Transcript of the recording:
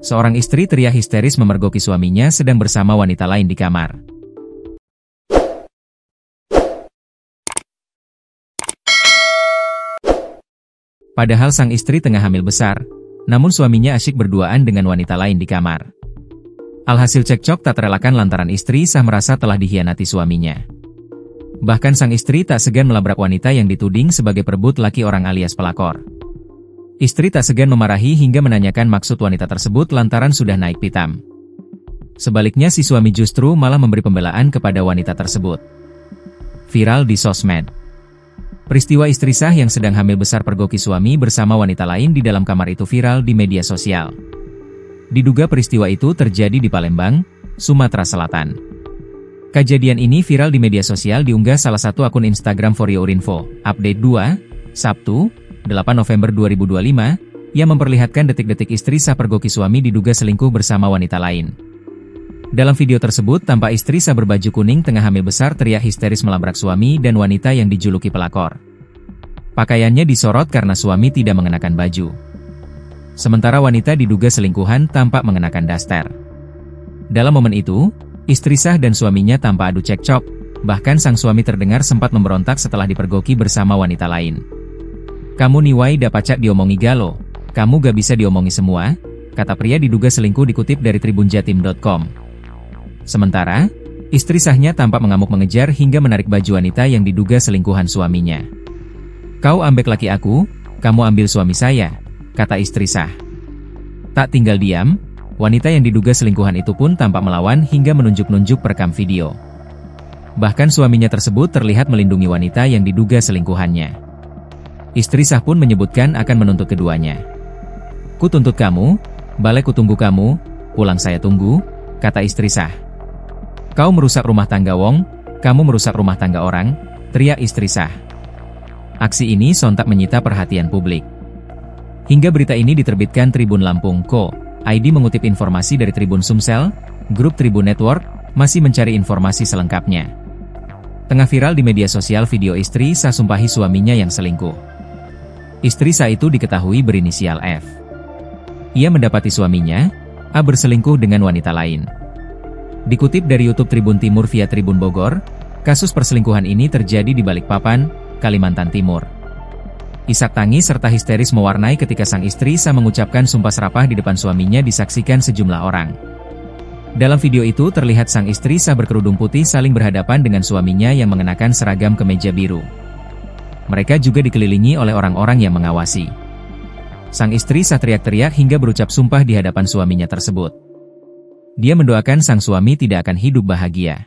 Seorang istri teriak histeris memergoki suaminya sedang bersama wanita lain di kamar. Padahal sang istri tengah hamil besar, namun suaminya asyik berduaan dengan wanita lain di kamar. Alhasil cekcok tak terelakkan lantaran istri sah merasa telah dikhianati suaminya. Bahkan sang istri tak segan melabrak wanita yang dituding sebagai perebut laki orang alias pelakor. Istri tak segan memarahi hingga menanyakan maksud wanita tersebut lantaran sudah naik pitam. Sebaliknya si suami justru malah memberi pembelaan kepada wanita tersebut. Viral di sosmed. Peristiwa istri sah yang sedang hamil besar pergoki suami bersama wanita lain di dalam kamar itu viral di media sosial. Diduga peristiwa itu terjadi di Palembang, Sumatera Selatan. Kejadian ini viral di media sosial diunggah salah satu akun Instagram For Your Info, Update 2, Sabtu, 8 November 2025, yang memperlihatkan detik-detik istri sah pergoki suami diduga selingkuh bersama wanita lain. Dalam video tersebut tampak istri sah berbaju kuning tengah hamil besar teriak histeris melabrak suami dan wanita yang dijuluki pelakor. Pakaiannya disorot karena suami tidak mengenakan baju. Sementara wanita diduga selingkuhan tampak mengenakan daster. Dalam momen itu, istri sah dan suaminya tampak adu cekcok, bahkan sang suami terdengar sempat memberontak setelah dipergoki bersama wanita lain. "Kamu niwai dapacak diomongi galo, kamu gak bisa diomongi semua," kata pria diduga selingkuh dikutip dari tribunjatim.com. Sementara, istri sahnya tampak mengamuk mengejar hingga menarik baju wanita yang diduga selingkuhan suaminya. "Kau ambek laki aku, kamu ambil suami saya," kata istri sah. Tak tinggal diam, wanita yang diduga selingkuhan itu pun tampak melawan hingga menunjuk-nunjuk perekam video. Bahkan suaminya tersebut terlihat melindungi wanita yang diduga selingkuhannya. Istri sah pun menyebutkan akan menuntut keduanya. "Ku tuntut kamu, balik ku tunggu kamu, pulang saya tunggu," kata istri sah. "Kau merusak rumah tangga wong, kamu merusak rumah tangga orang," teriak istri sah. Aksi ini sontak menyita perhatian publik. Hingga berita ini diterbitkan Tribun Lampung Co. ID mengutip informasi dari Tribun Sumsel, grup Tribun Network, masih mencari informasi selengkapnya. Tengah viral di media sosial video istri sah sumpahi suaminya yang selingkuh. Istri sah itu diketahui berinisial F. Ia mendapati suaminya, A, berselingkuh dengan wanita lain. Dikutip dari YouTube Tribun Timur via Tribun Bogor, kasus perselingkuhan ini terjadi di Balikpapan, Kalimantan Timur. Isak tangis serta histeris mewarnai ketika sang istri sah mengucapkan sumpah serapah di depan suaminya disaksikan sejumlah orang. Dalam video itu terlihat sang istri sah berkerudung putih saling berhadapan dengan suaminya yang mengenakan seragam kemeja biru. Mereka juga dikelilingi oleh orang-orang yang mengawasi. Sang istri sah teriak-teriak hingga berucap sumpah di hadapan suaminya tersebut. Dia mendoakan sang suami tidak akan hidup bahagia.